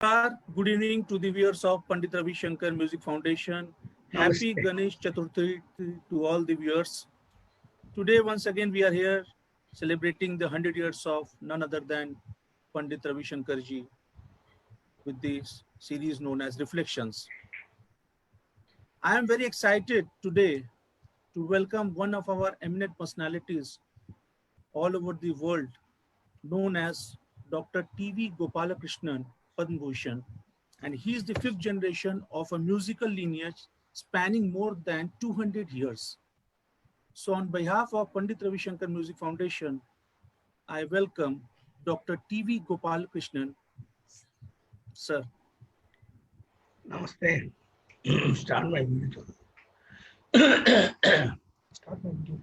Good evening to the viewers of Pandit Ravi Shankar Music Foundation. Happy Namaste. Ganesh Chaturthi to all the viewers. Today, once again, we are here celebrating the 100 years of none other than Pandit Ravi Shankar ji with this series known as Reflections. I am very excited today to welcome one of our eminent personalities all over the world, known as Dr. V Gopalakriahnan, Padmabhushan, and he is the fifth generation of a musical lineage spanning more than 200 years. So on behalf of Pandit Ravi Shankar Music Foundation, I welcome Dr. V Gopalakriahnan, sir. Namaste. Start my video. Start my video.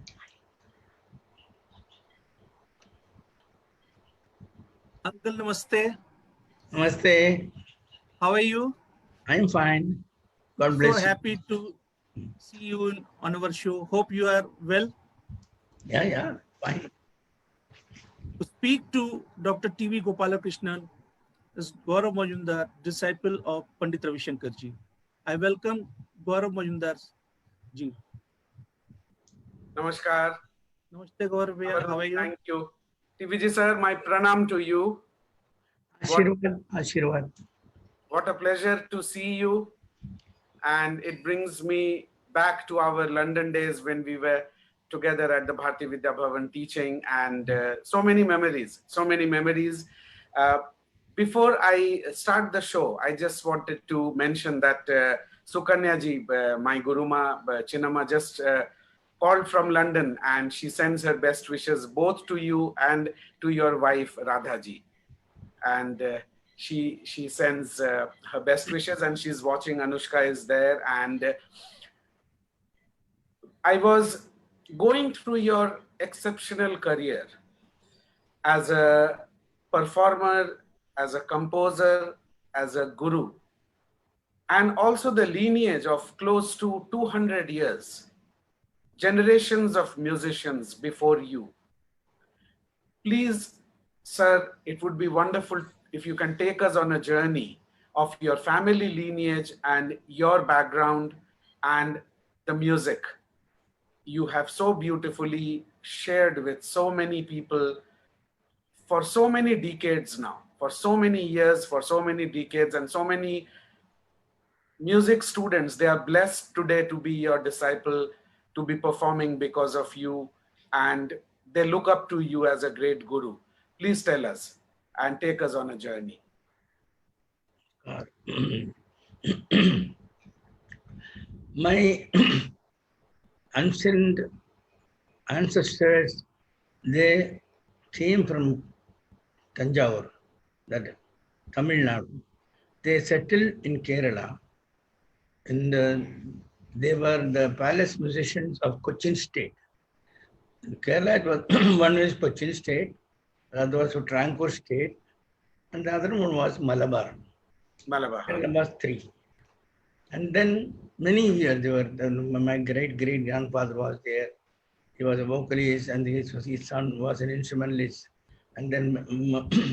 Uncle, namaste. Namaste. How are you? I'm fine. God So bless you. happy to see you on our show. Hope you are well. Yeah, fine. To speak to Dr. V Gopalakriahnan is Gaurav Mazumdar, disciple of Pandit Ravi Shankar ji. I welcome Gaurav Mazumdar ji. Namaskar. Namaste Gaurav bhaiya, how are you? Thank you. TVG sir, my pranam to you. Ashirwad. What a pleasure to see you. And it brings me back to our London days when we were together at the Bharati Vidya Bhavan teaching, and so many memories. Before I start the show, I just wanted to mention that Sukanya ji, my Guruma, Chinnamma, just called from London, and she sends her best wishes both to you and to your wife Radha ji. And she sends her best wishes, and she's watching. Anushka is there, and I was going through your exceptional career as a performer, as a composer, as a guru, and also the lineage of close to 200 years, generations of musicians before you. Please, sir, it would be wonderful if you can take us on a journey of your family lineage and your background and the music you have so beautifully shared with so many people for so many decades now, for so many years, for so many decades, and so many music students. They are blessed today to be your disciple, to be performing because of you, and they look up to you as a great guru. Please tell us and take us on a journey. My ancient ancestors, they came from Tanjavur, that Tamil Nadu. They settled in Kerala, and they were the palace musicians of Cochin State. In Kerala, it was one was Cochin State, the other was Travancore State, and the other one was Malabar. Malabar. Kerala was three. And then many years, they were, my great-great-grandfather was there. He was a vocalist, and his son was an instrumentalist. And then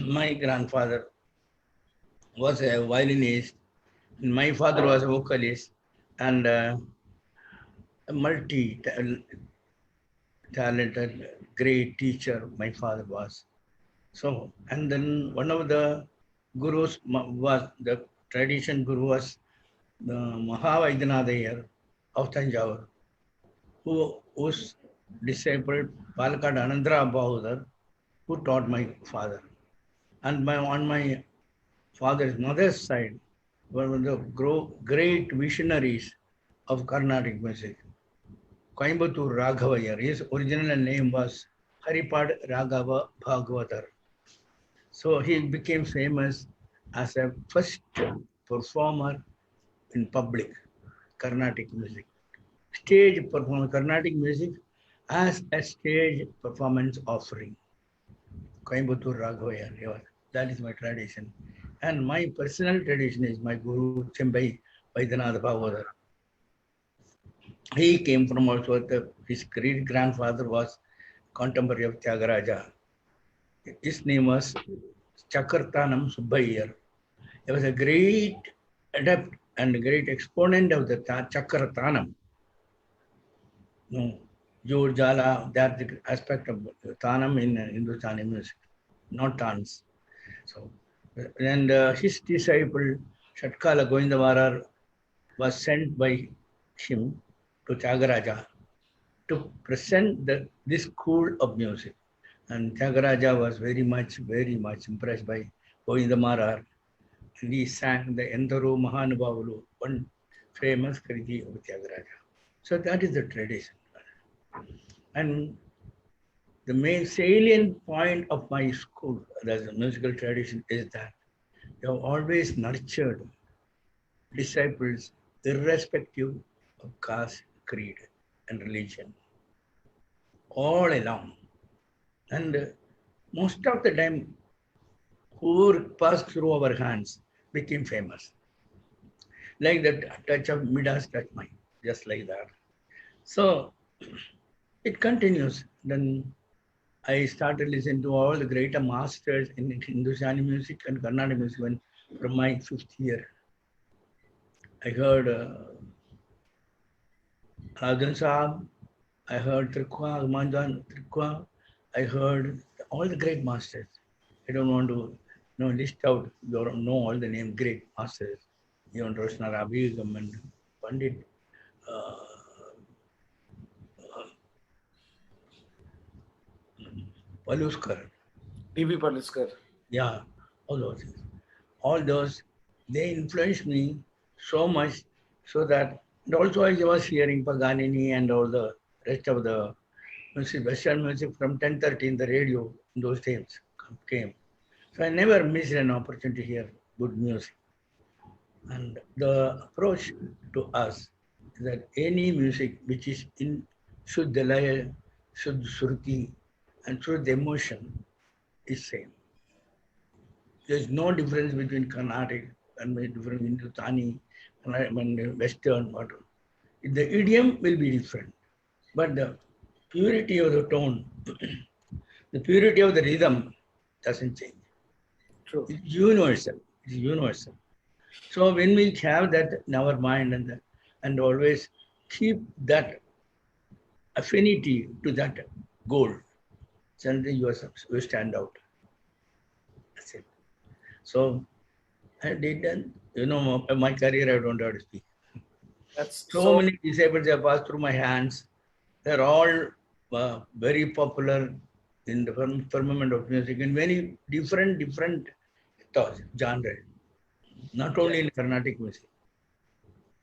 my grandfather was a violinist. And my father was a vocalist and a multi-talented, great teacher my father was. So, and then one of the gurus was, the tradition guru was the Mahavaidyanath of Tanjavur, whose disciple Palakkad Anandra Bahudar, who taught my father. And on my father's mother's side were the great visionaries of Carnatic music. Coimbatore Raghavayar, his original name was Haripad Raghava Bhagavatar. So he became famous as a first performer in public Carnatic music. Stage performance, Carnatic music as a stage performance offering. Coimbatore Raghavayar, that is my tradition. And my personal tradition is my guru Chembai Vaidyanath Bhagavatar. He came from also, his great grandfather was contemporary of Tyagaraja. His name was Chakartanam Subbayar. He was a great adept and a great exponent of the Chakra Tanam. No, Jor Jala, that the aspect of Tanam in Hindustani music, not Tans. So, and his disciple Shatkala Govindavarar was sent by him to Tyagaraja to present this school of music. And Tyagaraja was very much impressed by Govindamarar. And he sang the Endaro Mahanubhavulu, one famous Kriti of Tyagaraja. So that is the tradition. And the main salient point of my school, as a musical tradition, is that they have always nurtured disciples irrespective of caste, creed, and religion, all along. And most of the time, who passed through our hands became famous. Like that touch of Midas touch mine, just like that. So it continues. Then I started listening to all the greater masters in Hindustani music and Carnatic music when, from my 5th year. I heard Rajan Saab, I heard Trikwa, Manjan Trikwa, I heard all the great masters. I don't want to list out, you don't know all the name great masters. Even Roshna Ravi and Pandit, uh, Paluskar, TV Paliskar. yeah, all those things. All those, they influenced me so much so that, and also I was hearing Paganini and all the rest of the music, Western music from 10:30 in the radio in those days came. So I never missed an opportunity to hear good music. And the approach to us is that any music which is in Shuddha Laya, Shuddha Shruti, and Shuddha emotion is same. There's no difference between Carnatic and different Hindustani and Western. Whatever. The idiom will be different, but the purity of the tone, the purity of the rhythm doesn't change. True. It's universal. It's universal. So when we have that in our mind and always keep that affinity to that goal, suddenly you stand out. That's it. So I did that. My career I don't have to speak. That's So many disciples have passed through my hands. They're all very popular in the firmament of music in many different genres, not only in Carnatic music.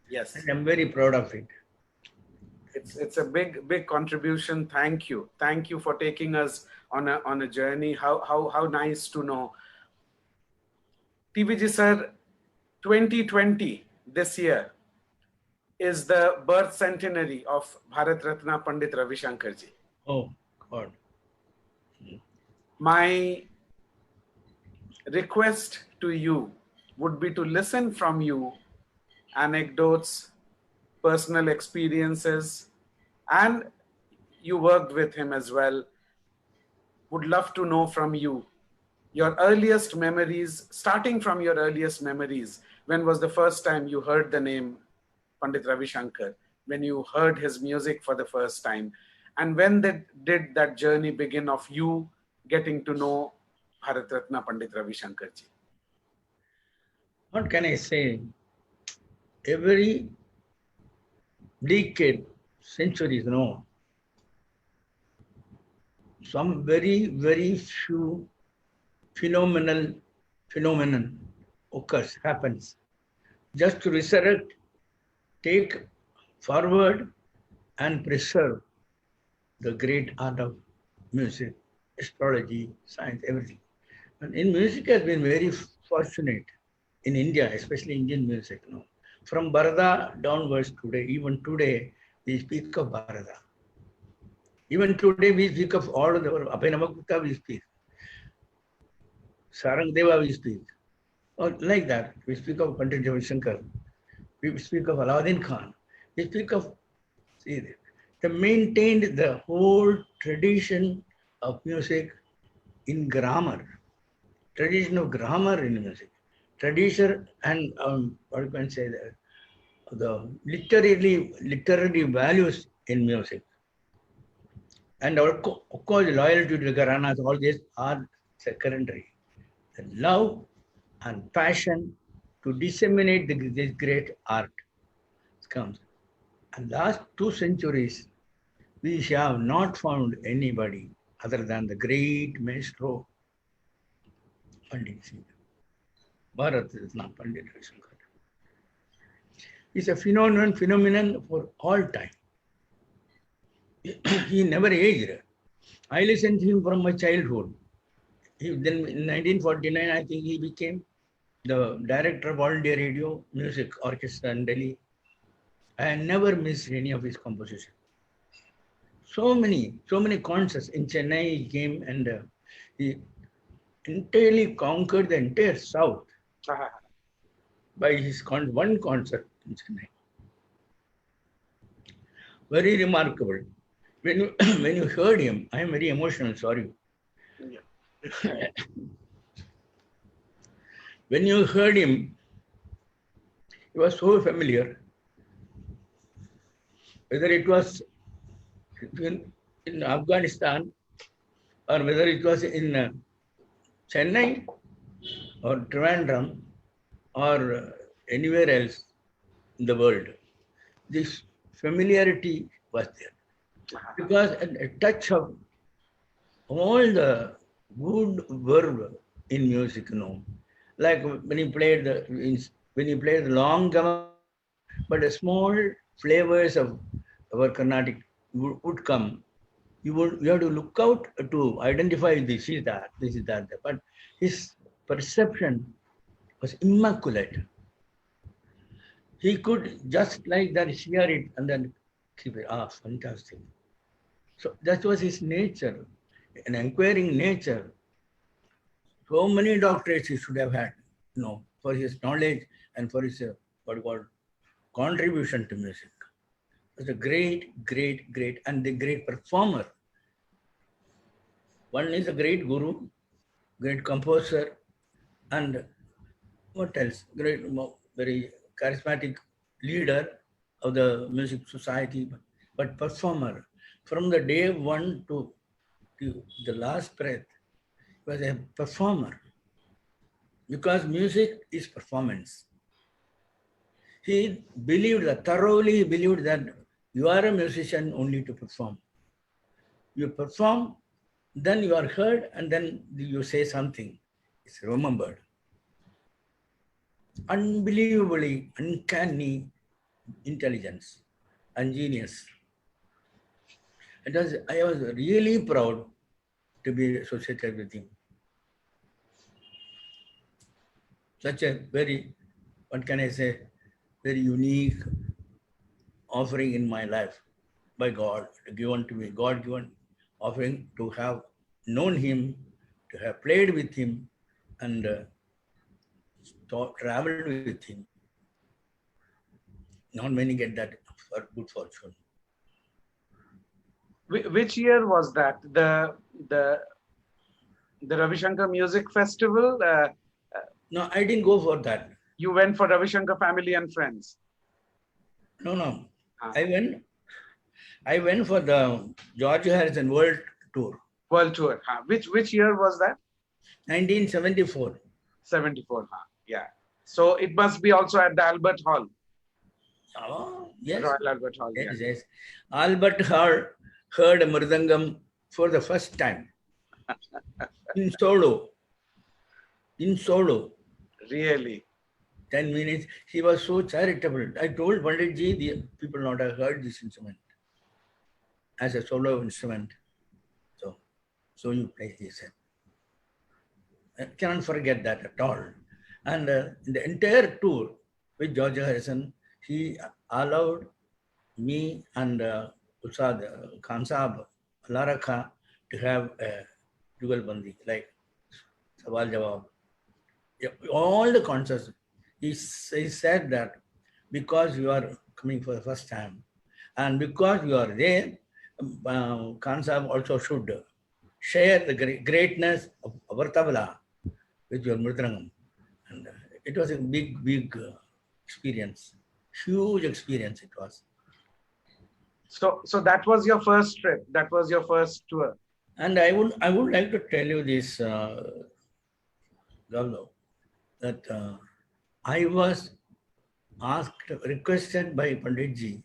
yes. And I'm very proud of it. It's a big contribution. Thank you for taking us on a journey. How nice to know. TVG sir, 2020 this year is the birth centenary of Bharat Ratna Pandit Ravi Shankar ji. Oh, God. My request to you would be to listen from you anecdotes, personal experiences, and you worked with him as well. Would love to know from you your earliest memories, starting from your earliest memories. When was the first time you heard the name Pandit Ravi Shankar? When you heard his music for the first time? And when did that journey begin of you getting to know Bharat Ratna Pandit Ravi Shankar ji? What can I say? Every decade, centuries, some very few phenomenon occurs, happens. Just to resurrect, take forward and preserve the great art of music, astrology, science, everything. And in music has been very fortunate in India, especially Indian music. From Bharata downwards today, even today, we speak of Bharata. Even today, we speak of all of the Abhinavagupta, we speak. Sarangdeva, we speak. Or like that, we speak of Pandit Ravi Shankar. We speak of Alauddin Khan. We speak of, see, they maintained the whole tradition of music in grammar, tradition of grammar in music. tradition and what you can say, the literary values in music. And of course, loyalty to the Gharanas, all these are secondary. The love and passion to disseminate this great art comes. And last 2 centuries, we have not found anybody other than the great maestro Pandit. Bharat is not Pandit Ravi Shankar. He's a phenomenon for all time. He never aged. I listened to him from my childhood. Then in 1949, I think he became the director of All India Radio Music Orchestra in Delhi. I never missed any of his compositions. So many concerts in Chennai he came, and he entirely conquered the entire South by his one concert in Chennai. Very remarkable. When you when you heard him, I am very emotional. Sorry. Yeah. When you heard him, he was so familiar. Whether it was in Afghanistan or whether it was in Chennai or Trivandrum or anywhere else in the world, this familiarity was there. Because a touch of all the good verb in music, like when you played the long gamma, but a small flavors of our Carnatic would come. You have to look out to identify this is that. But his perception was immaculate. He could just like that hear it and then keep it. Fantastic. So that was his nature, an inquiring nature. So many doctorates he should have had, for his knowledge and for his contribution to music. He was a great, and the great performer. One is a great guru, great composer, and what else? Great, very charismatic leader of the music society, but performer. From the day one to the last breath, he was a performer. Because music is performance. He thoroughly believed that you are a musician only to perform. You perform, then you are heard, and then you say something. It's remembered. Unbelievably uncanny intelligence and genius. I was really proud to be associated with him. Such a very, what can I say, very unique offering in my life by God, given to me, God-given offering to have known him, to have played with him, and traveled with him. Not many get that good fortune. Which year was that? The Ravi Shankar Music Festival? No, I didn't go for that. You went for Ravi Shankar Family and Friends? No. I went for the George Harrison World Tour. World Tour. Which year was that? 1974. 74. Yeah. So it must be also at the Albert Hall. Oh, yes. Royal Albert Hall. Yes, yes. Albert Hall heard Mridangam for the first time in solo. Really? 10 minutes. He was so charitable. I told Panditji, the people not have heard this instrument as a solo instrument. So you play, he said. I cannot forget that at all. And in the entire tour with George Harrison, he allowed me and Usad Khan Saab, Laraka, to have a dual bandi, like Sawal Jawab. All the concerts, he said that because you are coming for the first time and because you are there, Khan Saab also should share the greatness of our tabla with your mridangam. And it was a big experience, huge experience it was. So that was your first trip. That was your first tour. And I would like to tell you this, Gaurav, that I was requested by Panditji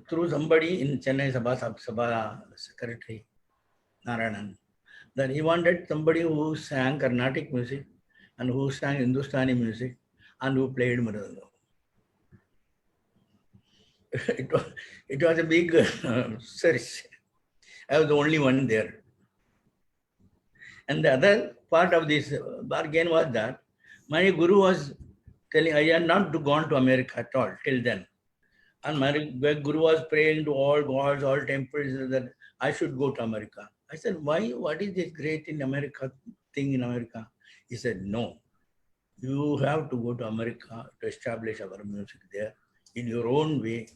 through somebody in Chennai Sabha Secretary Narayanan, that he wanted somebody who sang Carnatic music and who sang Hindustani music and who played Mridangam. It was a big search. I was the only one there. And the other part of this bargain was that my guru was telling I had not gone to America at all till then. And my guru was praying to all gods, all temples that I should go to America. I said, why? What is this great in America thing in America? He said, no, you have to go to America to establish our music there in your own way.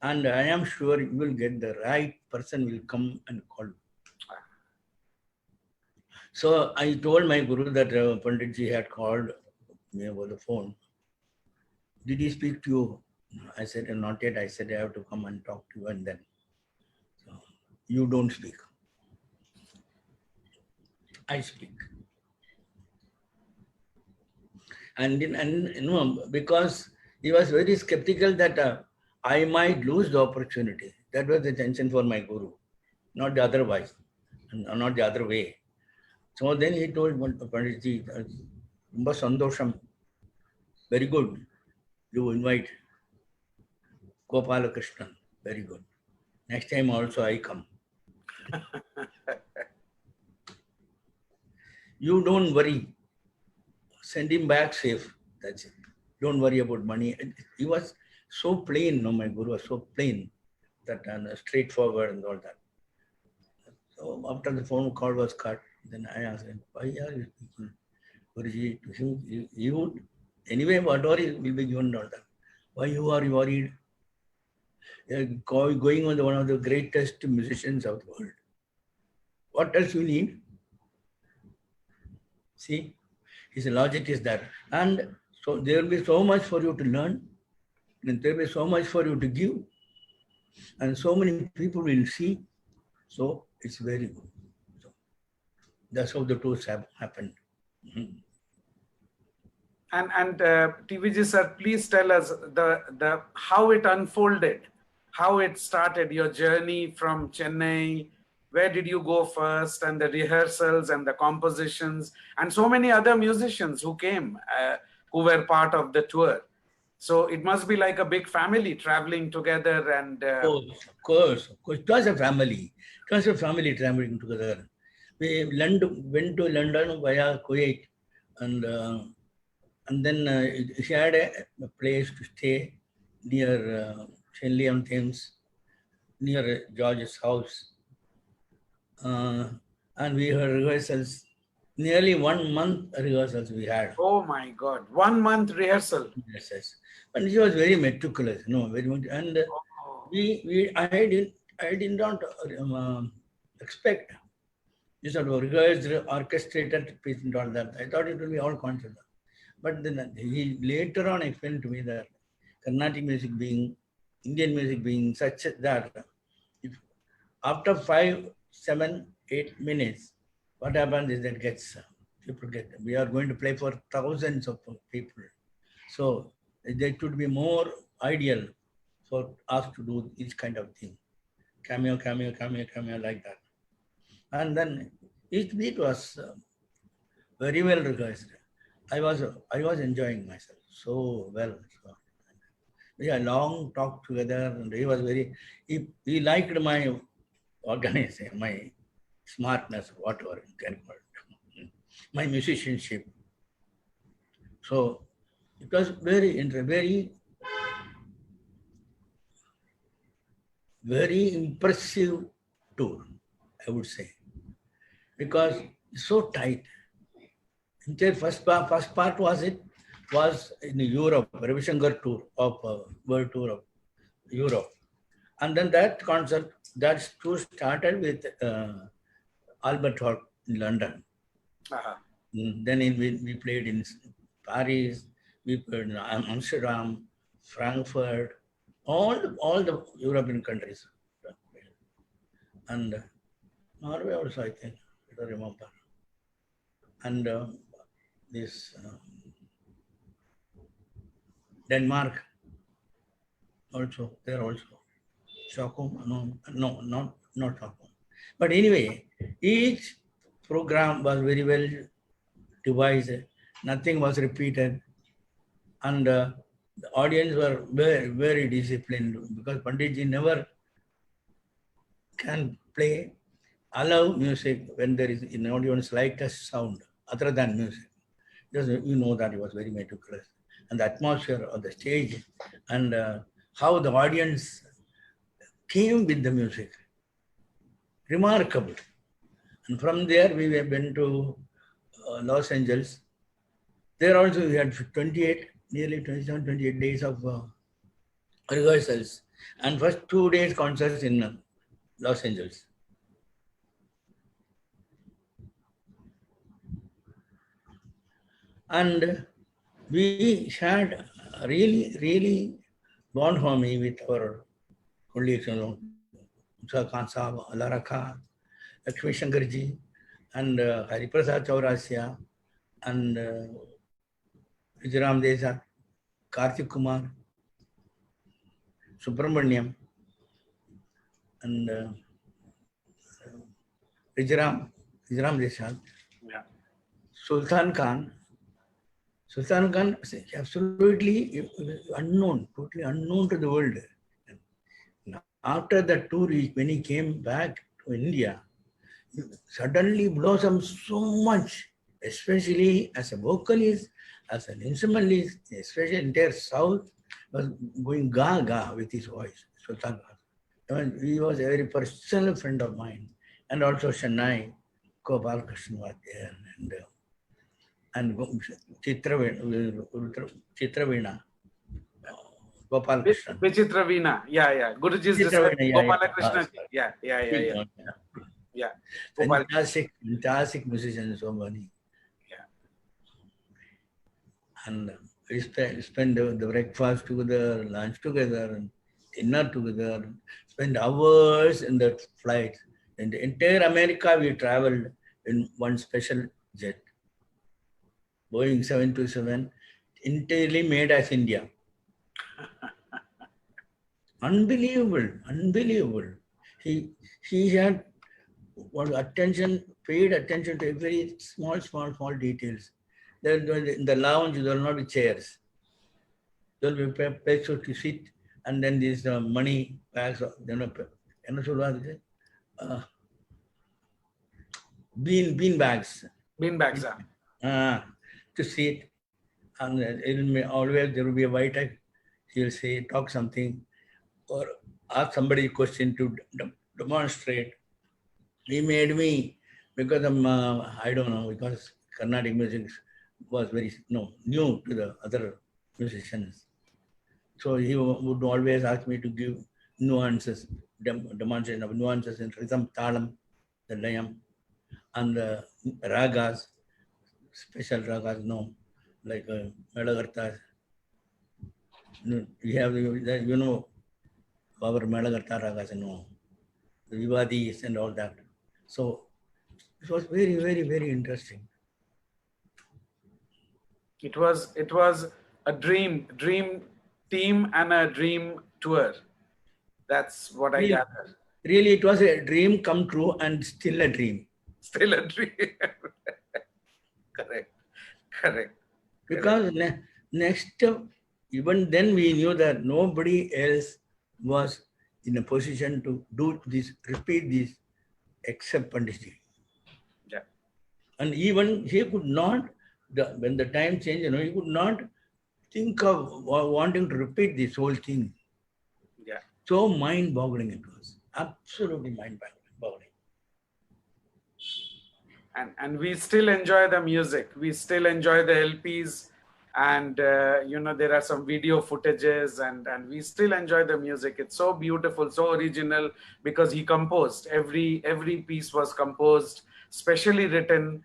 And I am sure you will get the right person will come and call you. So I told my guru that Panditji had called me over the phone. Did he speak to you? I said, not yet. I said, I have to come and talk to you and then. So, you don't speak. I speak. And because he was very skeptical that I might lose the opportunity. That was the tension for my guru, not the otherwise, not the other way. So then he told Panditji, Rumba Sandosham, very good. You invite Gopalakriahnan, very good. Next time also I come. You don't worry. Send him back safe. That's it. Don't worry about money. He was so plain, my guru was so plain that straightforward and all that. So after the phone call was cut, then I asked him, why are you speaking? Guruji, you would, anyway, whatever will be given all that. Why you are worried? You're going on one of the greatest musicians of the world. What else you need? See, his logic is that. And so there will be so much for you to learn, and there will be so much for you to give, and so many people will see. So it's very good. So that's how the tours have happened. Mm-hmm. And TVG sir, please tell us the how it unfolded, how it started, your journey from Chennai. Where did you go first, and the rehearsals and the compositions, and so many other musicians who came, who were part of the tour. So it must be like a big family traveling together. And Of course. It was a family. It was a family traveling together. We went to London via Kuwait, and then she had a place to stay near Shenley-on-Thames, near George's house. And we had rehearsals, nearly 1 month rehearsals we had. oh my God, 1 month rehearsal. Yes. And she was very meticulous, very much. And I did not expect this sort of rehearsed, orchestrated piece and all that. I thought it would be all concert. But then he later on explained to me that Carnatic music being, Indian music being such that if after 5, 7, 8 minutes, what happens is that we are going to play for thousands of people. So it would be more ideal for us to do this kind of thing. Cameo, like that. And then each beat was very well rehearsed. I was enjoying myself so well. So, we had long talk together, and he was he liked my organization, my smartness, whatever you can call it, my musicianship. So it was very impressive tour, I would say, because it's so tight. The first part was in Europe, Ravi Shankar tour of world tour of Europe, and then that tour started with Albert Hall in London. Uh-huh. Then we played in Paris, we played in Amsterdam, Frankfurt, all the European countries. And Norway also, I think, I don't remember. And this Denmark also, there also. Stockholm, not Stockholm. But anyway, each program was very well devised. Nothing was repeated. And the audience were very, very disciplined because Panditji never can allow music when there is in audience slightest sound other than music. Just you know that he was very meticulous. And the atmosphere of the stage and how the audience came with the music. Remarkable. And from there we went to Los Angeles. There also we had 28, nearly 27, 28 days of rehearsals. And first 2 days concerts in Los Angeles. And we had really, really bond harmony with our colleagues, Musa Khan Sahab, Alaraka, Lakshmi Shankarji, and Hariprasad Chaurasya, and Vijaram Desai, Karthik Kumar, Subramaniam, and Vijaram Desai, Yeah. Sultan Khan. Sultan Khan is absolutely unknown, totally unknown to the world. After the tour, when he came back to India, he suddenly blossomed so much, especially as a vocalist, as an instrumentalist, especially entire South was going gaga with his voice, Sultan Khan. He was a very personal friend of mine. And also Chennai, Gopalakriahnan was there, and Chitravina, Gopalakriahnan. Pt.Ravi. Yeah. Guruji's disciple, Gopalakrishnan. Yeah. Yeah. Fantastic musicians, so many. Yeah. And we spend the breakfast together, lunch together, and dinner together, spend hours in the flight. In the entire America, we traveled in one special jet, Boeing 727, entirely made as India. Unbelievable. He had paid attention to every small details. In the lounge, there will not be chairs. There will be places to sit, and then these money bags, bean bags. Bean bags. To sit, and always there will be a white eye. He'll say, talk something, or ask somebody a question to demonstrate. He made me, because I don't know, because Carnatic music was very new to the other musicians. So he would always ask me to give nuances, demonstration of nuances in rhythm, talam, the layam, and the ragas, special ragas, like Melagartas. We have, our Melagarta ragas, the Vivadis and all that. So it was very, very, very interesting. It was a dream team and a dream tour. That's what I gather. Really, it was a dream come true and still a dream. Still a dream. Correct. Because next, even then we knew that nobody else was in a position to do this, repeat this, except Panditji. Yeah. And even he could not, when the time changed, he could not think of wanting to repeat this whole thing. Yeah. So mind-boggling it was. Absolutely mind-boggling. And we still enjoy the music. We still enjoy the LPs. And, there are some video footages and we still enjoy the music. It's so beautiful, so original, because he composed. Every piece was composed, specially written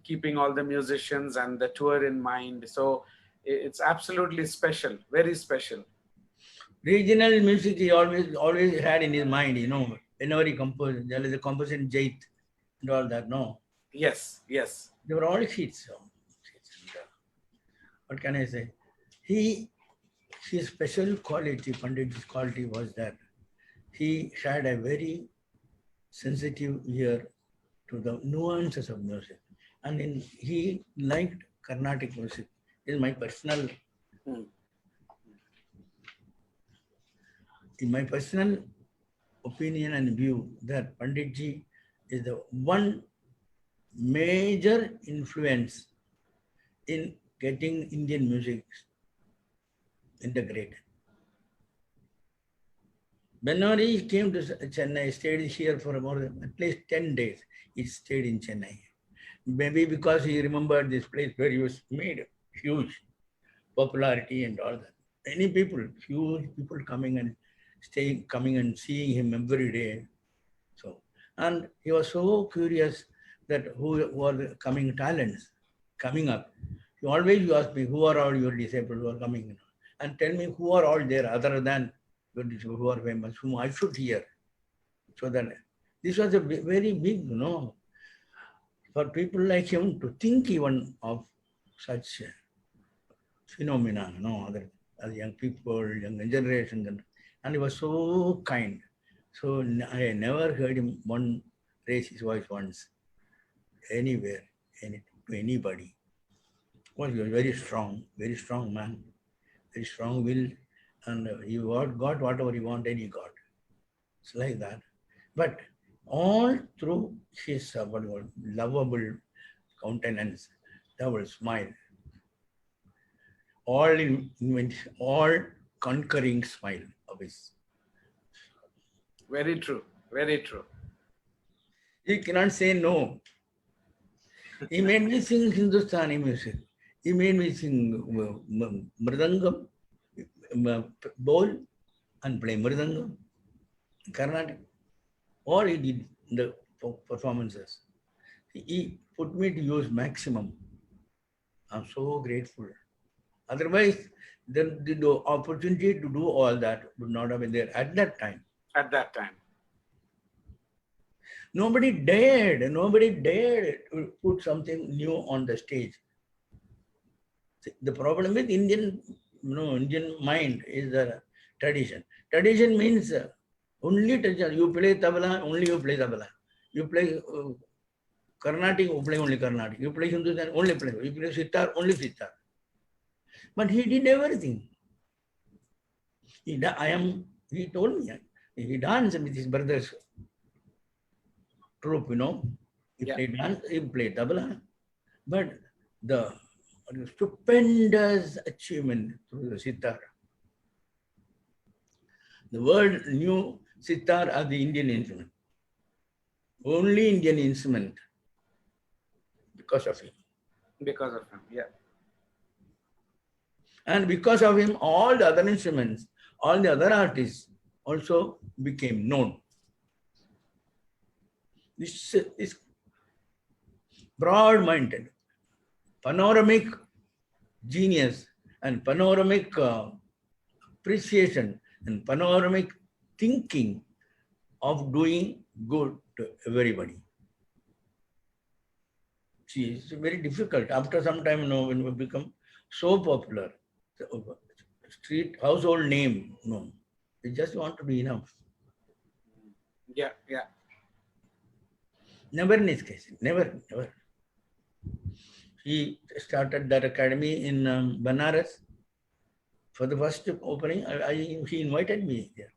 keeping all the musicians and the tour in mind. So it's absolutely special, very special. Regional music he always had in his mind, whenever he composed, there is a composition Jait and all that, no? Yes, yes. They were all hits. What can I say? His special quality, Pandit's quality was that he had a very sensitive ear to the nuances of music. And he liked Carnatic music. This is my personal, Hmm. in my personal opinion and view, that Panditji is the one major influence in getting Indian music integrated. Whenever he came to Chennai, stayed here for more than at least 10 days. He stayed in Chennai. Maybe because he remembered this place where he was made huge popularity and all that. Many people, huge people coming and staying, coming and seeing him every day. So, and he was so curious that who were the coming talents coming up. He always asked me, who are all your disciples who are coming? And tell me who are all there other than your disciples who are famous, whom I should hear. So that this was a very big, for people like him to think even of such phenomena, other young people, younger generation, and he was so kind. So I never heard him raise his voice once, anywhere, to anybody. Well, he was very strong man, very strong will, and he got whatever he wanted, he got. It's like that. But all through his lovable countenance, double smile, all conquering smile of his. Very true, very true. He cannot say no. He made me sing Hindustani music. He made me sing mridangam, bowl, and play mridangam, Carnatic. All he did in the performances. He put me to use maximum. I'm so grateful. Otherwise, the opportunity to do all that would not have been there at that time. At that time. Nobody dared to put something new on the stage. The problem with Indian mind is the tradition. Tradition means only tradition. You play tabla, only you play tabla. You play Carnatic, you play only Carnatic. You play Hindustan, only play. You play sitar, only sitar. But he did everything. He told me, he danced with his brothers troupe, He played dance, he played tabla. But the stupendous achievement through the sitar. The world knew sitar as the Indian instrument. Only Indian instrument because of him. Because of him, yeah. And because of him, all the other instruments, all the other artists also became known. This broad-minded, panoramic genius and panoramic appreciation and panoramic thinking of doing good to everybody. See, it's very difficult. After some time, when we become so popular, street household name, we just want to be enough. Yeah, yeah. Never in his case, never. He started that academy in Banaras. For the first opening, he invited me there.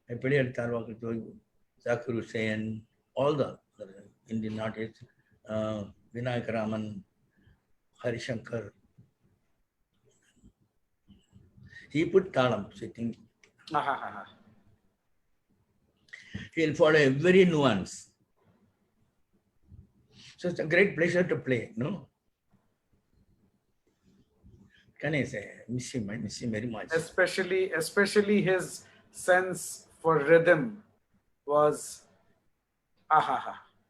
I played Tarwak, Zakir Hussain, all the Indian artists, Vinayak Raman, Ravi Shankar. He put talam sitting. He'll follow every nuance. So it's a great pleasure to play, Can I say, I miss him very much. Especially his sense for rhythm was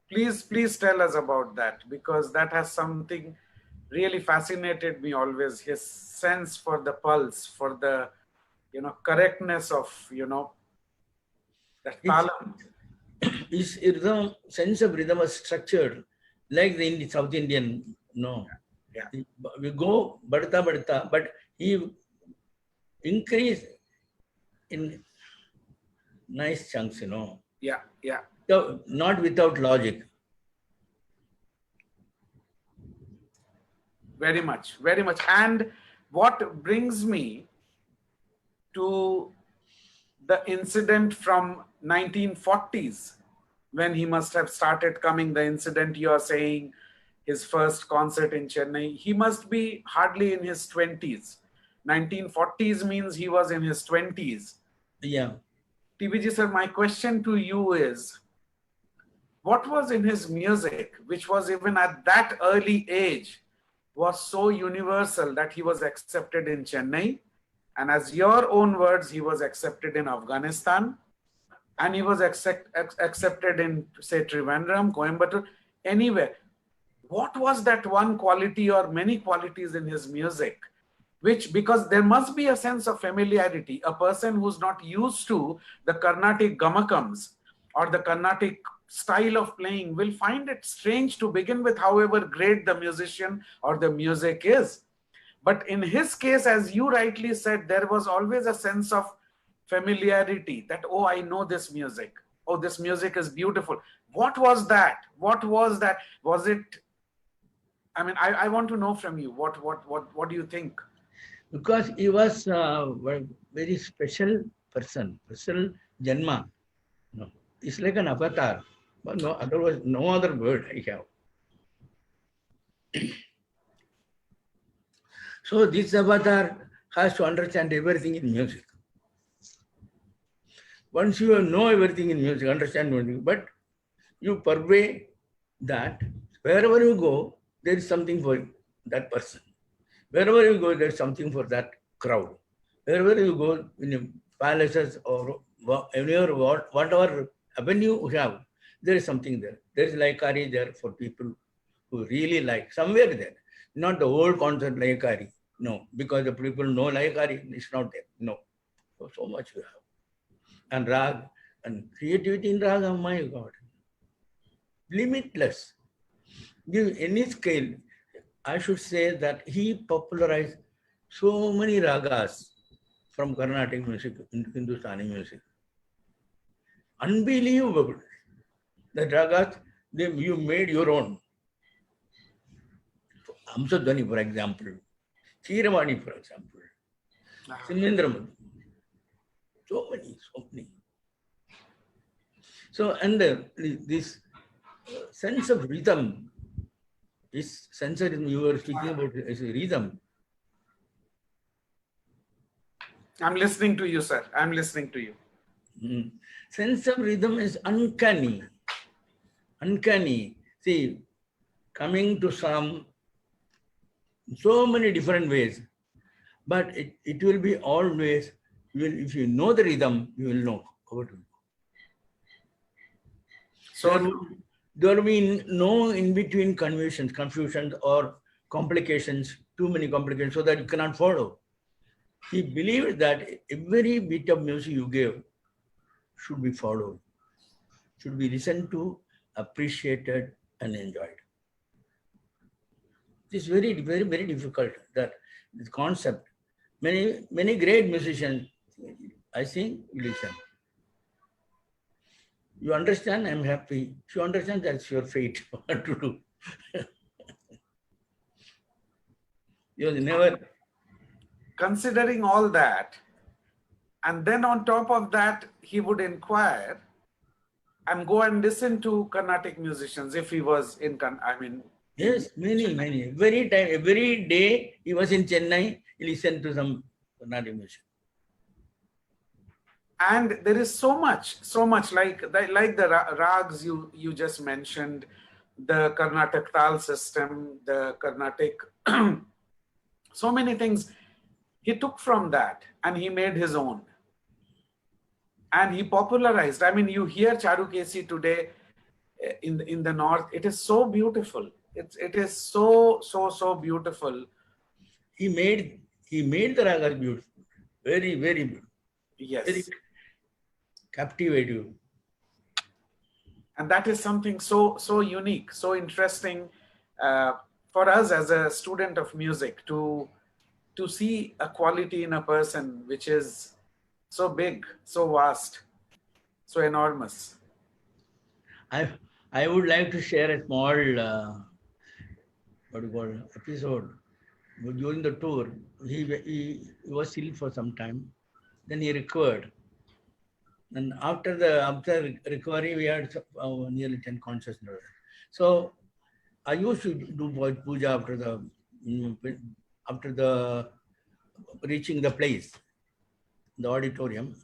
Please tell us about that, because that has something really fascinated me always. His sense for the pulse, for the correctness of that It's, talam. his rhythm, sense of rhythm was structured like the South Indian. No, Yeah, we go badta badta, but he increased in nice chunks, yeah, yeah. So not without logic. Very much, very much. And what brings me to the incident from 1940s, when he must have started coming, the incident you are saying, his first concert in Chennai, he must be hardly in his 20s. 1940s means he was in his 20s. Yeah. TBG sir, my question to you is, what was in his music, which was even at that early age, was so universal that he was accepted in Chennai? And as your own words, he was accepted in Afghanistan, and he was accepted in, say, Trivandrum, Coimbatore, anywhere. What was that one quality or many qualities in his music, which, because there must be a sense of familiarity, a person who's not used to the Carnatic gamakams or the Carnatic style of playing will find it strange to begin with, however great the musician or the music is. But in his case, as you rightly said, there was always a sense of familiarity, that, oh, I know this music. Oh, this music is beautiful. What was that? What was that? Was it, I mean, I want to know from you, what do you think? Because he was a very special person, special Janma. No, it's like an avatar. But no, otherwise, no other word I have. So this avatar has to understand everything in music. Once you know everything in music, understand everything, but you purvey that wherever you go, there is something for that person. Wherever you go, there's something for that crowd. Wherever you go in palaces or anywhere, whatever avenue you have, there is something there. There is laikari there for people who really like. Somewhere there. Not the whole concept laikari. No, because the people know laikari, it's not there. No. So much you have. And rag and creativity in rag, oh my God. Limitless. Give any scale. I should say that he popularized so many ragas from Carnatic music into Hindustani music. Unbelievable. The ragas, you made your own. Amsadhani, for example. Chiravani, for example. Simendramadu. So many. So, and this sense of rhythm, this sense of rhythm you were speaking about is rhythm. I'm listening to you, sir. I'm listening to you. Sense of rhythm is uncanny. Uncanny. See, coming to so many different ways, but it will be always, if you know the rhythm, you will know how to go. So there will be no in-between confusions or complications, too many complications, so that you cannot follow. He believed that every bit of music you gave should be followed, should be listened to, appreciated, and enjoyed. It's very, very, very difficult, that this concept. Many great musicians, I sing, listen. You understand, I'm happy. If you understand, that's your fate. What to do? You never. considering all that, and then on top of that, he would inquire and go and listen to Carnatic musicians if he was in, Yes, many. Every day he was in Chennai, he listened to some Carnatic music. And there is so much like the rags you just mentioned, the Carnatic tal system, the Carnatic, so many things he took from that and he made his own. And he popularized. I mean, you hear Charukesi today, in the north. It is so beautiful. It is so beautiful. He made the ragas beautiful, very beautiful, very Yes. captivating. And that is something so unique, so interesting uh, for us as a student of music to see a quality in a person which is so big, so vast, so enormous. I would like to share a small what do you call episode. During the tour, he was ill for some time. Then he recovered. And after recovery, we had nearly 10 concerts. So I used to do puja after the reaching the place, the auditorium.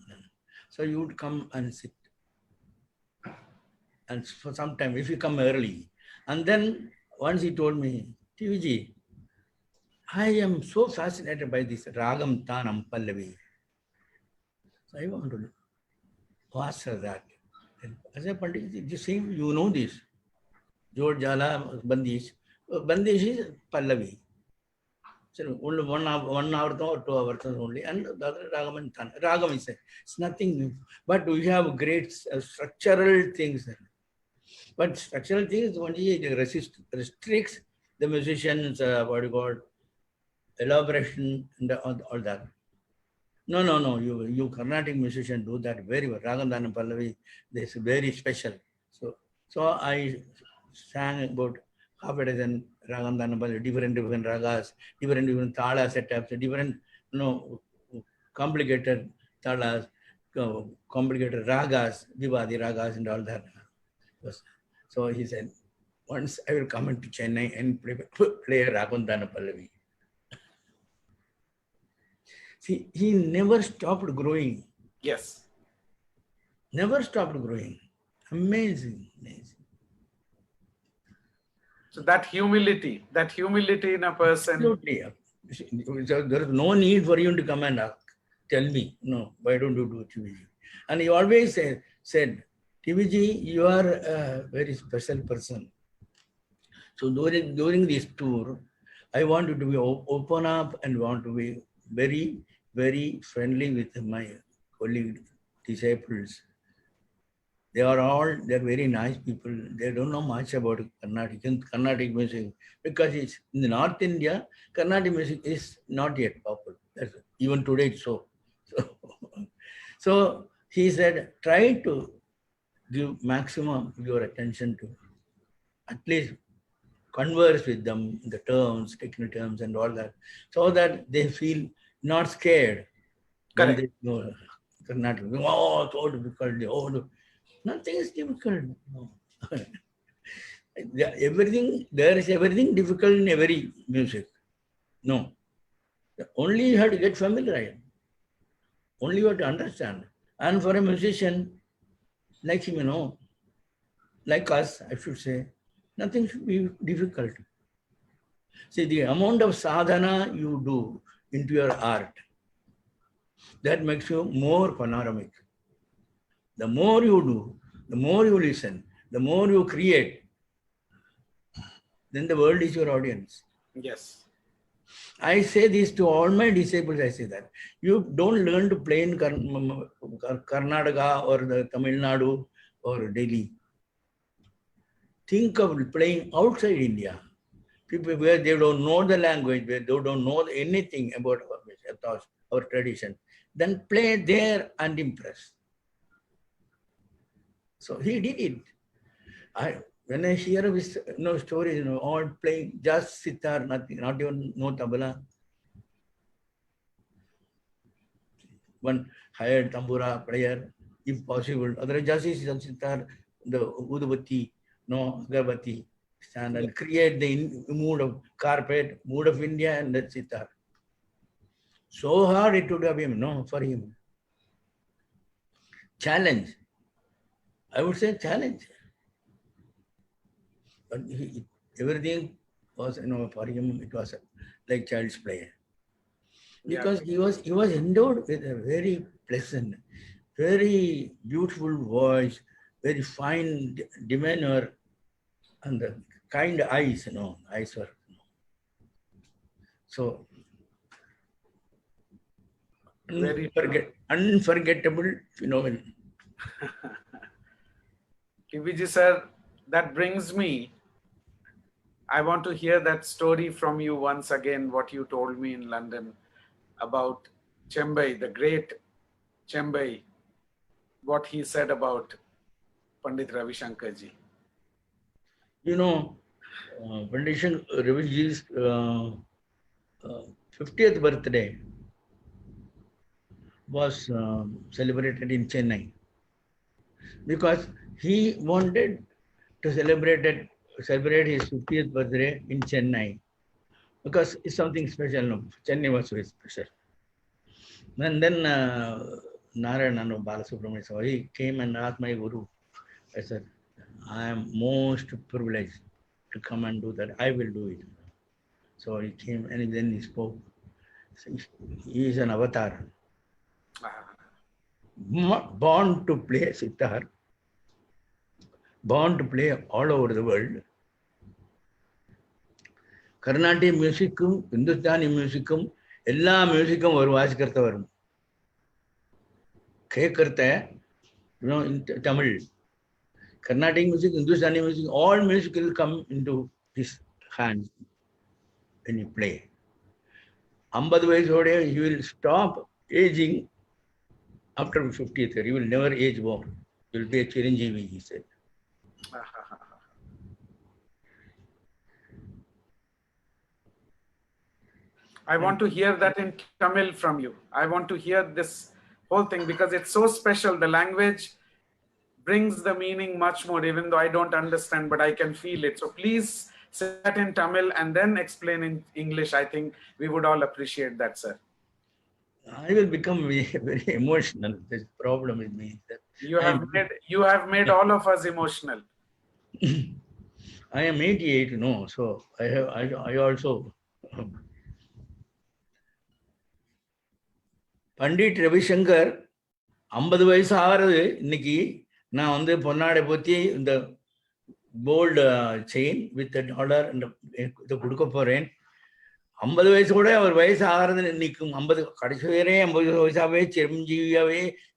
So you would come and sit, and for some time, if you come early. And then once he told me, TVG, I am so fascinated by this Ragam Tanam Pallavi. So I want to ask her that. I said, Pandit, the same, you know this. Jod Jala Bandish. Bandish is Pallavi. So only 1 hour or 2 hours only. And the other Ragam and Tan. Ragam is it's nothing new. But we have great structural things. But structural things only restricts the musicians, what you call, elaboration and all that. No. You Carnatic musician do that very well. Ragam Pallavi, this is very special. So I sang about half a dozen Ragam Pallavi, different ragas, different thala setups, different, complicated talas, complicated ragas, Vivadi ragas and all that. So he said, once I will come into Chennai and play Ragam Pallavi. See, he never stopped growing. Yes. Never stopped growing. Amazing. So that humility in a person. Absolutely. So there is no need for you to come and tell me, no, why don't you do TVG? And he always said, TVG, you are a very special person. So during this tour, I want you to be open up and want to be very friendly with my colleague disciples. They're very nice people. They don't know much about Carnatic music because it's in the North India, Carnatic music is not yet popular. Even today it's so. So he said, try to give maximum your attention to at least converse with them, the terms, technical terms and all that, so that they feel not scared when Correct. they know Carnatic. Oh, so difficult. Oh, nothing is difficult. No. There is everything difficult in every music. No. Only you have to get familiar. Only you have to understand. And for a musician like him, like us, I should say, nothing should be difficult. See, the amount of sadhana you do into your art, that makes you more panoramic. The more you do, the more you listen, the more you create, then the world is your audience. Yes. I say this to all my disciples, I say that. You don't learn to play in Karnataka or the Tamil Nadu or Delhi. Think of playing outside India. People where they don't know the language, where they don't know anything about our tradition. Then play there and impress. So he did it. When I hear his stories, all playing just sitar, nothing, not even no tabla. One hired tambura player, if possible. Otherwise, just is sitar, the udavati, no agarbati, stand and create the mood of carpet, mood of India and the sitar. So hard it would have been, for him. Challenge. I would say challenge. But everything was, for him, it was like child's play. Because he was endowed with a very pleasant, very beautiful voice, very fine demeanor and the kind eyes, eyes were. So Very true. unforgettable phenomenon. TVG sir, that brings me. I want to hear that story from you once again, what you told me in London about Chembai, the great Chembai, what he said about Pandit Ravi Shankar ji. Pandit Ravi's 50th birthday was celebrated in Chennai because he wanted to celebrate his 50th birthday in Chennai because it's something special. No? Chennai was very special. And then Narayana Balasubramanian, so he came and asked my guru. I said, I am most privileged to come and do that. I will do it. So he came and then he spoke. He is an avatar, born to play sitar, born to play all over the world. Carnatic music, Hindustani music, all music ஒரு வாசிக்கிறத வரும். கேட்கிறத in Tamil. Carnatic music, Hindustani music, all music will come into his hands when you play. 50 வயசோட he will stop aging after 50th year. He will never age more. He will be a Chiranjeevi, he said. I want to hear that in Tamil from you. I want to hear this whole thing because it's so special. The language brings the meaning much more, even though I don't understand, but I can feel it. So please say that in Tamil and then explain in English. I think we would all appreciate that, sir. I will become very emotional. There's a problem with me. You have made all of us emotional. I am 88, so I also Pandit Ravi Shankar 50 வயசு ஆகிறது இன்னைக்கு நான் வந்து பொன்னாடை போத்தி இந்த gold chain with dollar இதை கொடுக்க போறேன். 50 வயசோட அவர் வயசு ஆகிறது நிற்கும். 50 கடைசி வரை 50 வயசாவே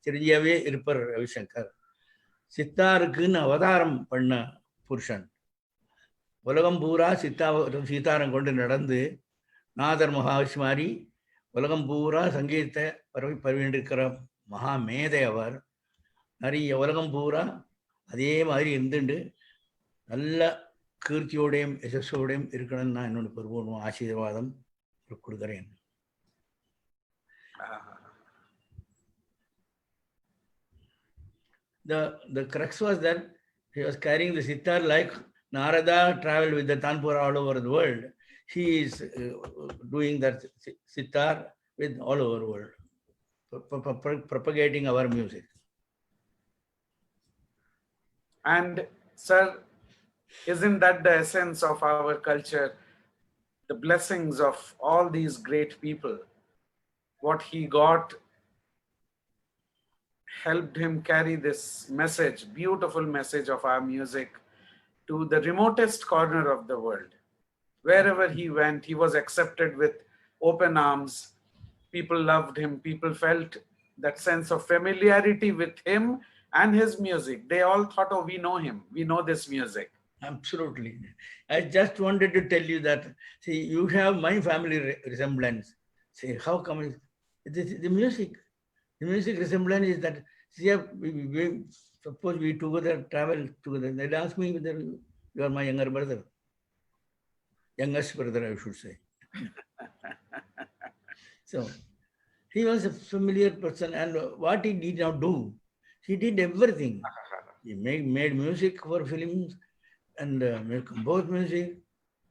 சிரஞ்சீவியாவே இருப்பார் ரவிசங்கர். சித்தாருக்குன்னு அவதாரம் பண்ண புருஷன். உலகம் பூரா சீதாரம் கொண்டு நடந்து நாதர் மகாவிஷ் மாதிரி உலகம் பூரா சங்கீதத்தை பரவிண்டிருக்கிற மகா மேதை அவர். நிறைய உலகம் பூரா அதே மாதிரி இருந்துட்டு நல்ல கீர்த்தியோடையும் யசஸோடையும் இருக்கணும்னு நான் என்னோட பரிபூர்ண ஆசீர்வாதம் கொடுக்குறேன். The crux was that he was carrying the sitar like Narada traveled with the Tanpura all over the world. He is doing that sitar with all over the world, propagating our music. And sir, isn't that the essence of our culture? The blessings of all these great people, what he got helped him carry this message, beautiful message of our music to the remotest corner of the world. Wherever he went, he was accepted with open arms. People loved him. People felt that sense of familiarity with him and his music. They all thought, oh, we know him. We know this music. Absolutely. I just wanted to tell you that, see, you have my family resemblance. See, how come the music? The music resemblance is that, see, suppose we together travel together. They'll ask me whether you are my younger brother. Youngest brother, I should say. So, he was a familiar person, and what he did not do, he did everything. He made music for films and composed music,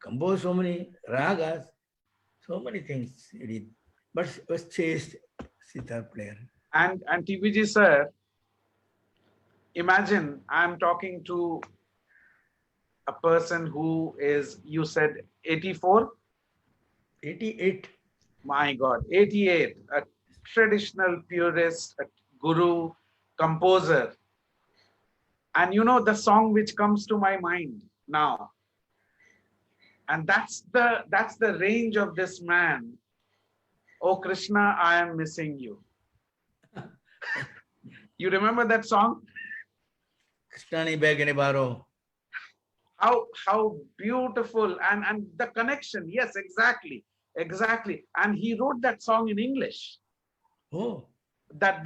composed so many ragas, so many things he did. But was chaste sitar player. And TVG sir, imagine I'm talking to a person who is, you said 84? 88. My God, 88, a traditional purist, a guru, composer. And you know the song which comes to my mind now, and that's the range of this man. Oh Krishna, I am missing you. You remember that song? Kristani Begane Baro. How beautiful, and the connection. Yes, exactly. And he wrote that song in English. Oh. That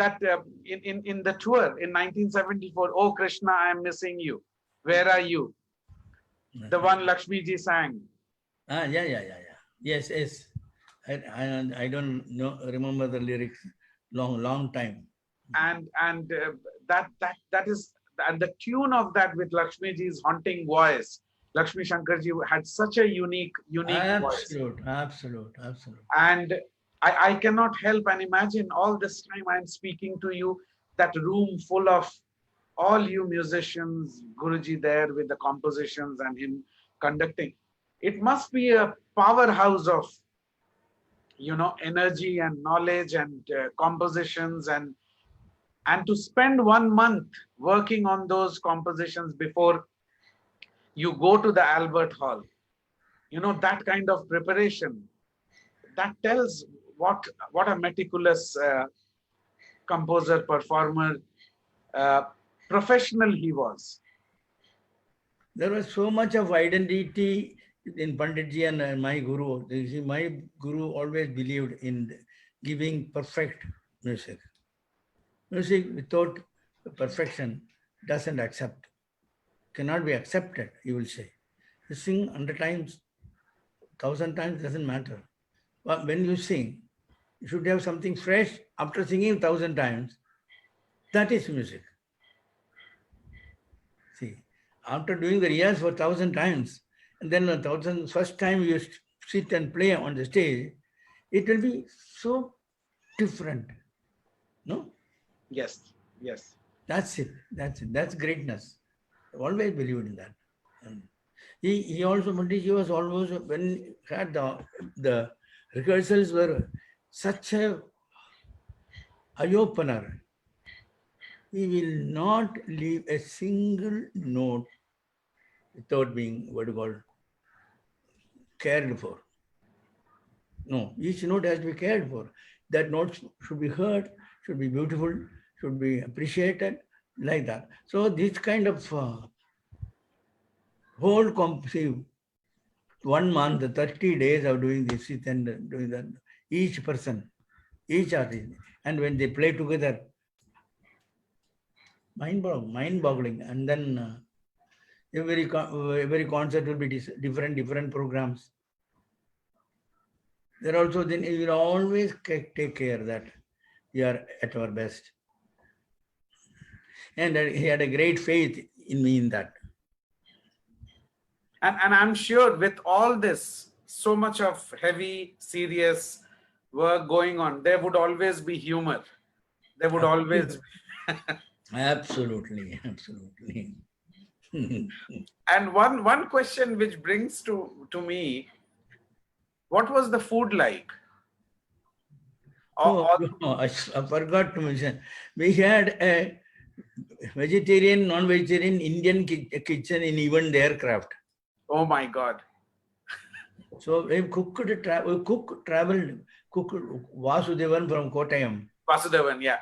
in the tour in 1974. Oh Krishna, I am missing you. Where are you? The one Lakshmi ji sang. Yeah. Yes. I don't know, remember the lyrics long time. And that is, and the tune of that with Lakshmi ji's haunting voice. Lakshmi Shankar ji had such a unique voice. Absolute. And I cannot help and imagine all this time I'm speaking to you, that room full of all you musicians, Guruji there with the compositions and him conducting. It must be a powerhouse of, energy and knowledge and compositions, and to spend 1 month working on those compositions before you go to the Albert Hall. That kind of preparation, that tells what a meticulous composer, performer, uh, professional he was. There was so much of identity in Panditji and my guru. You see, my guru always believed in giving perfect music. Music without perfection doesn't accept, cannot be accepted, you will say. You sing 100 times, 1,000 times, doesn't matter. But when you sing, you should have something fresh after singing 1,000 times. That is music. See, after doing the riyaz for 1,000 times, and then 1,000 first time you sit and play on the stage, it will be so different. No? Yes. That's it. That's greatness. I always believed in that. And he also, Panditji was always, when had the rehearsals were such a eye-opener. He will not leave a single note without being, what you call, cared for. No, each note has to be cared for. That note should be heard, should be beautiful, should be appreciated, like that. So this kind of whole see, 1 month, 30 days of doing this and doing that, each person, each artist, and when they play together, mind-boggling. And then every concert will be different programs. There also, then you will always take care that we are at our best. And he had a great faith in me in that. And I'm sure with all this, so much of heavy, serious work going on, there would always be humor. There would always be. Absolutely. And one question which brings to me, what was the food like? I forgot to mention. We had a vegetarian, non-vegetarian Indian kitchen in even the aircraft. Oh my God. So we cooked Vasudevan from Kottayam. Vasudevan, yeah.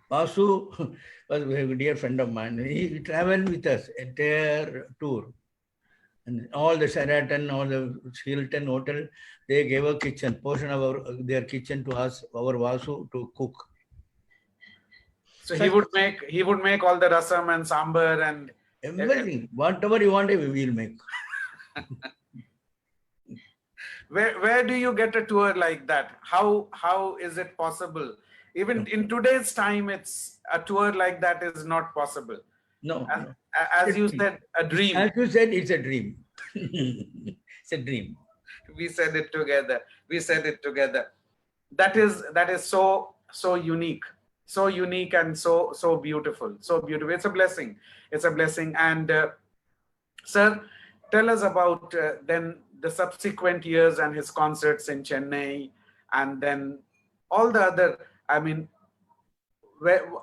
Vasu was a dear friend of mine. He traveled with us entire tour. And all the Sheraton, all the Hilton hotel, they gave a kitchen, portion of their kitchen to us, our Vasu, to cook. So he would make all the rasam and sambar and everything. Whatever you want, we will make. Where do you get a tour like that? How is it possible? Even in today's time, it's a tour like that is not possible. No. As you said, a dream. As you said, it's a dream. It's a dream. We said it together. That is so unique. So unique and so beautiful. So beautiful. It's a blessing. And sir, tell us about then the subsequent years and his concerts in Chennai, and then all the other,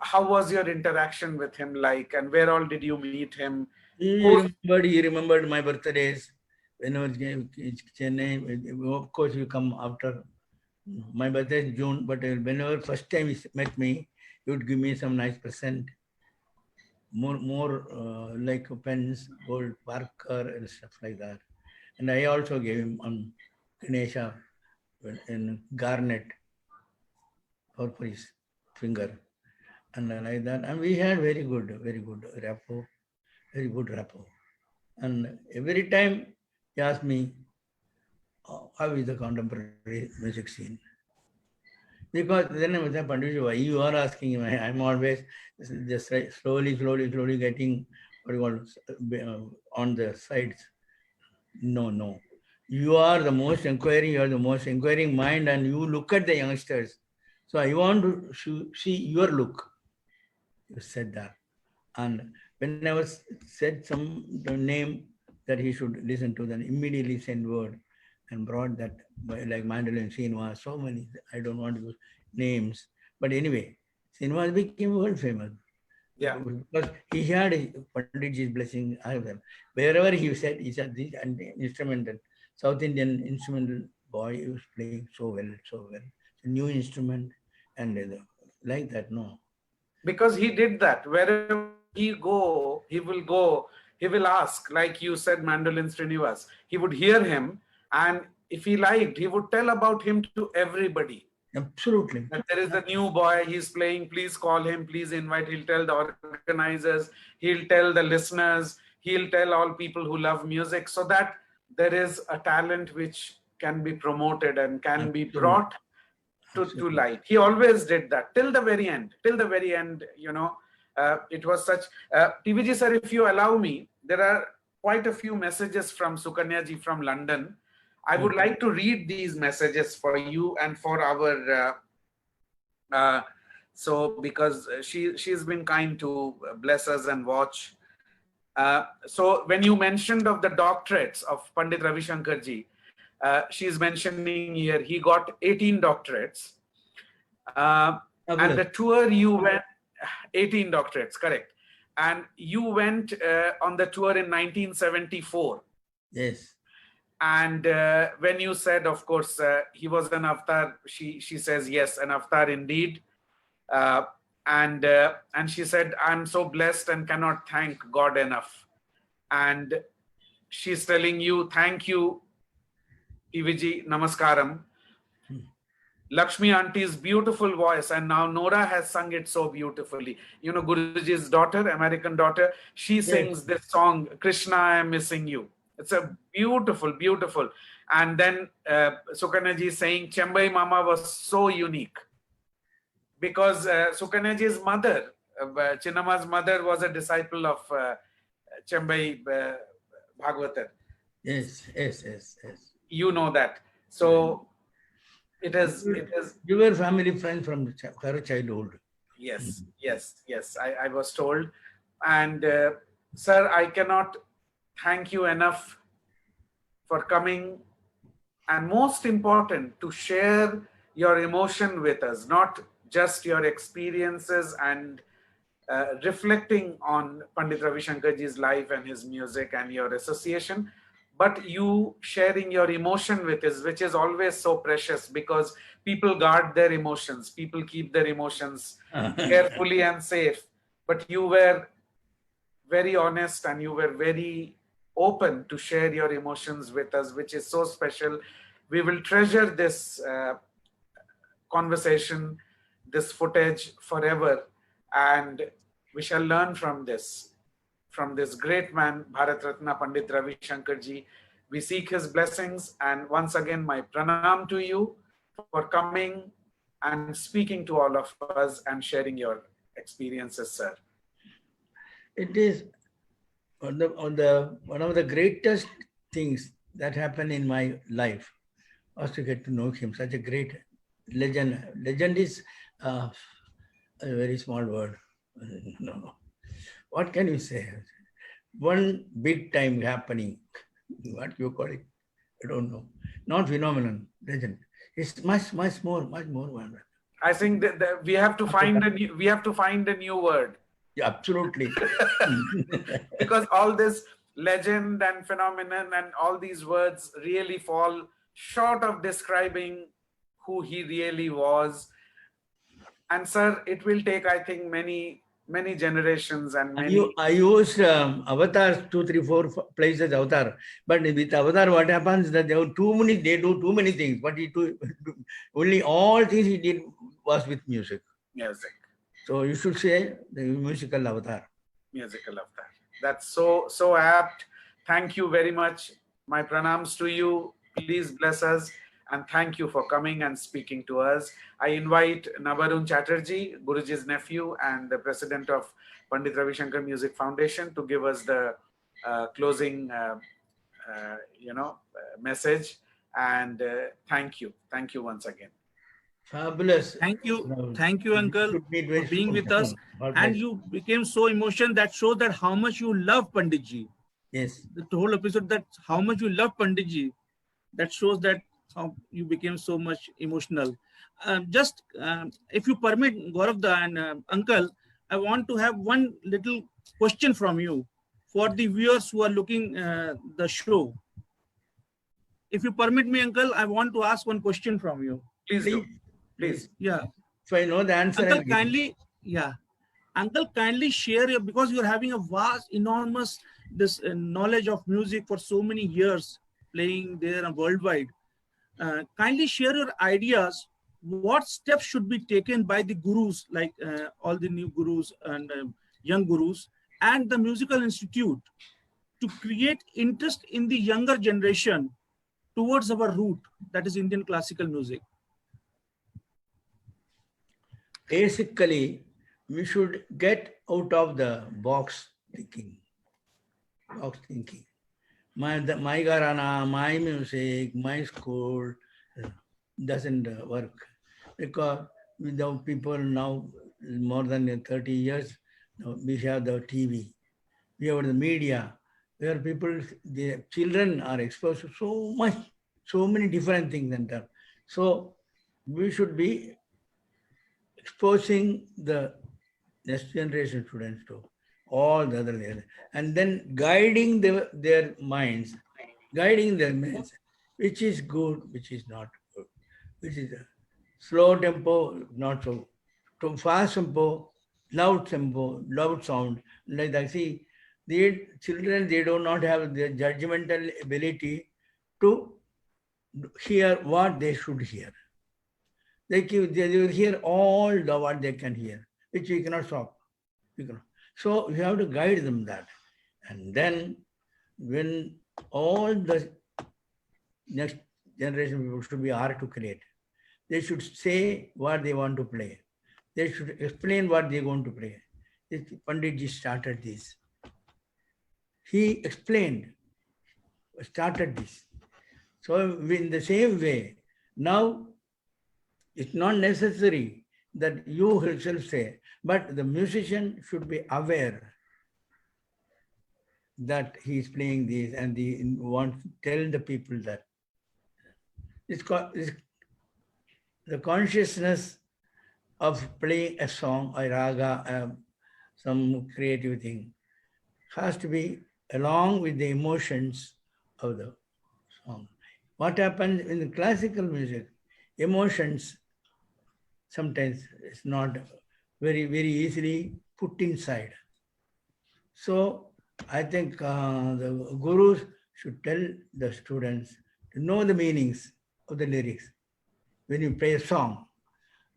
how was your interaction with him like, and where all did you meet him? He remembered my birthdays. Whenever Chennai, of course, you come after my birthday is June, but whenever first time he met me, he would give me some nice present, more like pens, gold Parker and stuff like that. And I also gave him on Ganesha in garnet for his finger, and like that. And we had very good rapport, very good rapport. And every time he asked me, how is the contemporary music scene? Because then I was like, Pandit, why you are asking him? I'm always just slowly getting what you call on the sides. No. You are the most inquiring, you are the most inquiring mind, and you look at the youngsters. So I want to see your look. You said that. And when I was said some the name that he should listen to, then immediately sent word and brought that, like mandolin Srinivas, so many, I don't want to use names. But anyway, Srinivas became world famous. Yeah. Because he had Panditji's blessing. Wherever he said this instrumental, South Indian instrumental boy, he was playing so well. It's a new instrument and like that, no. Because he did that. Wherever he will ask, like you said, Mandolin Srinivas. He would hear him, and if he liked, he would tell about him to everybody. Absolutely. That there is a new boy, he's playing, please call him, please invite. He'll tell the organizers, he'll tell the listeners, he'll tell all people who love music, so that there is a talent which can be promoted and can be brought to light. He always did that till the very end. It was such. TVG sir, if you allow me, there are quite a few messages from Sukanya ji from London. I would like to read these messages for you and for our. Because she's been kind to bless us and watch. So when you mentioned of the doctorates of Pandit Ravi Shankar ji, she's mentioning here he got 18 doctorates. And the tour you went, 18 doctorates, correct. And you went on the tour in 1974. Yes. And when you said, of course, he was an avatar, she says, yes, an avatar indeed. And she said, I'm so blessed and cannot thank God enough. And she's telling you, thank you, TVG, namaskaram. Lakshmi auntie's beautiful voice, and now Nora has sung it so beautifully. You know, Guruji's daughter, American daughter, she sings this song, Krishna, I am missing you. It's a beautiful. And then Sukanya is saying, Chembai Mama was so unique. Because Sukanyaji's mother, Chinnamma's mother, was a disciple of Chembai Bhagavatar. Yes. You know that. So it is. You were family friends from her childhood. Yes. I was told. And sir, I cannot thank you enough for coming. And most important, to share your emotion with us, not just your experiences and reflecting on Pandit Ravi Shankar ji's life and his music and your association, but you sharing your emotion with us, which is always so precious, because people guard their emotions, people keep their emotions carefully and safe. But you were very honest and you were very open to share your emotions with us, which is so special. We will treasure this conversation, this footage forever, and we shall learn from this great man, Bharat Ratna Pandit Ravi Shankar ji. We seek his blessings, and once again my pranam to you for coming and speaking to all of us and sharing your experiences, sir. It is one of the greatest things that happened in my life was to get to know him. Such a great legend. Legend is a very small word. No. What can you say? One big time happening. What you call it? I don't know. Not phenomenon. Legend. It's much more. I think that we have to find a new word. Yeah, absolutely. Because all this legend and phenomenon and all these words really fall short of describing who he really was. And sir, it will take, I think, many generations and many. I used avatars 2, 3, 4 places avatar, but with avatar, what happens that there are too many. They do too many things, but he do only all things he did was with music. Music. So you should say the musical avatar. Musical avatar. That's so apt. Thank you very much. My pranams to you. Please bless us, and thank you for coming and speaking to us. I invite Nabarun Chatterji, Guruji's nephew and the president of Pandit Ravi Shankar Music Foundation, to give us the closing, message. And thank you once again. Fabulous. Thank you, We Uncle, should meet for very being soon. with us. God And bless. you became so emotional. That shows that how much you love Panditji. Yes. The whole episode, that how much you love Panditji. That shows that how you became so much emotional. Just if you permit, Gaurav and Uncle, I want to have one little question from you for the viewers who are looking the show. If you permit me, Uncle, I want to ask one question from you. Please do. Please. Please. Yeah. So I know the answer. Uncle, kindly, yeah. Uncle, kindly share your, because you're having a vast, enormous this knowledge of music for so many years, playing there and worldwide. Kindly share your ideas. What steps should be taken by the gurus, like all the new gurus and young gurus, and the musical institute, to create interest in the younger generation towards our root, that is Indian classical music? Basically, we should get out of the box thinking. My gharana, my music, my school doesn't work, because without people now more than 30 years, now we have the TV, we have the media, where people, the children are exposed to so much, so many different things and that. So we should be exposing the next generation students to all the other layers, and then guiding their minds, which is good, which is not good, which is a slow tempo, not so, too fast tempo, loud sound. Like I see, the children, they do not have the judgmental ability to hear what they should hear. They will hear all the what they can hear, which we cannot stop. So you have to guide them that. And then when all the next generation people should be articulate, they should say what they want to play. They should explain what they want to play. Panditji started this. He explained, started this. So in the same way, now it's not necessary that you yourself say, but the musician should be aware that he is playing this, and he wants to tell the people that. It's the consciousness of playing a song, a raga, some creative thing, has to be along with the emotions of the song. What happens in the classical music, emotions sometimes it's not very easily put inside. So I think the gurus should tell the students to know the meanings of the lyrics when you play a song,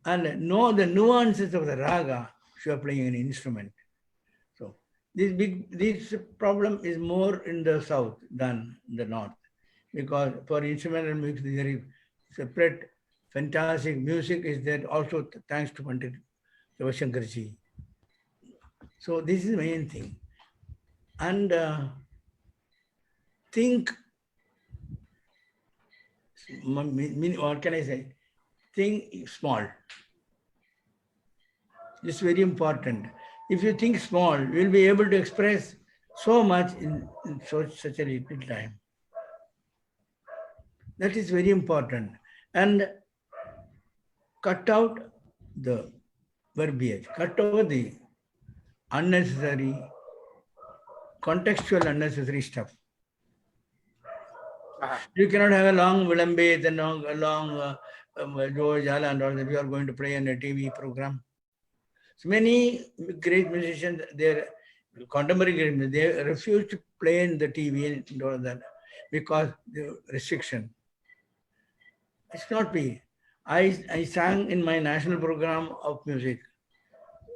and know the nuances of the raga if you are playing an instrument. So this problem is more in the south than the north, because for instrumental music there is separate fantastic music is there also, thanks to Pandit Ravi Shankar. So this is the main thing. And think, what can I say? Think small. It's very important. If you think small, you will be able to express so much in such a little time. That is very important. And cut out the verbiage, cut over the unnecessary, contextual unnecessary stuff. You cannot have a long Vilambe, then a long George Jala and all that. You are going to play in a TV program. So many great musicians, they're contemporary great musicians, they refuse to play in the TV and all that because the restriction. It's not me. I sang in my national program of music.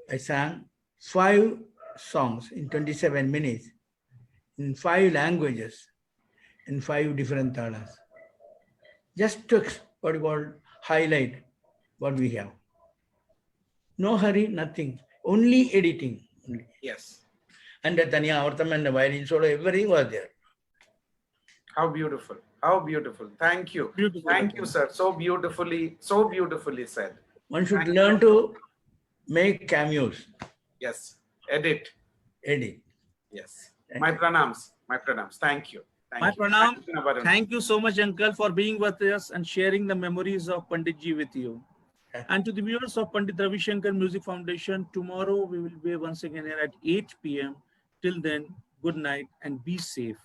I sang 5 songs in 27 minutes in 5 languages in 5 different talas. Just to what you call highlight what we have. No hurry, nothing. Only editing. Only. Yes. And the Tanya Avartam and the violin solo, everything was there. How beautiful. How beautiful. Thank you. Beautiful. Thank you, sir. So beautifully said. One should Thank learn you. to make cameos. Yes. Edit. Edit. Yes. Thank My you. pranams. My pranams. Thank you. My Thank you. pranam. Thank you, Nabarun. Thank you so much, Uncle, for being with us and sharing the memories of Pandit Ji with you. And to the viewers of Pandit Ravi Shankar Music Foundation, tomorrow we will be once again here at 8 p.m. Till then, good night and be safe.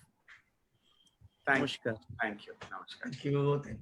Thank Namaskar. you. Thank you. Namaskar. Thank you. Thank you.